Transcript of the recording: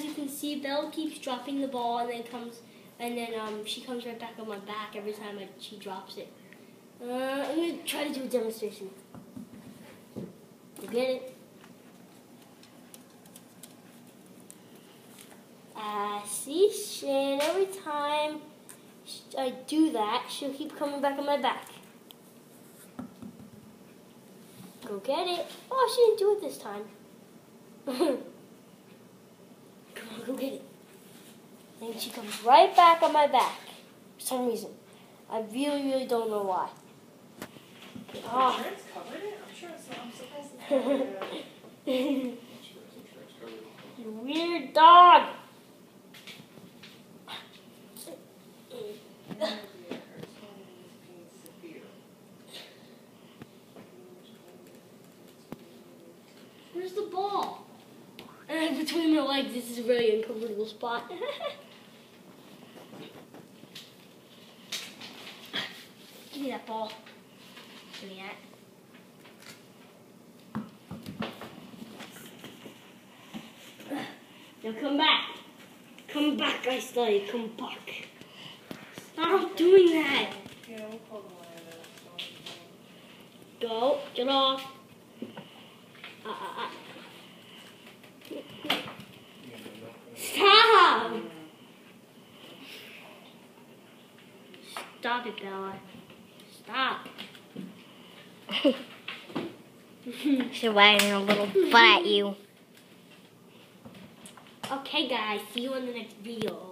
as you can see, Belle keeps dropping the ball and then she comes right back on my back every time she drops it. I'm going to try to do a demonstration. You get it? See, and every time I do that, she'll keep coming back on my back. Go get it. Oh, she didn't do it this time. Come on, go get it. And she comes right back on my back for some reason. I really don't know why. Oh. Insurance covered it? I'm sure it's not. I'm surprised it's covered it. You weird dog. Where's the ball? And between my legs, this is a really uncomfortable spot. Give me that ball. Give me that. Now come back. Come back, I say. Come back. Stop doing that. Go. Get off. Stop. Stop it, Bella. Stop. She's wagging her little butt at you. Okay, guys. See you in the next video.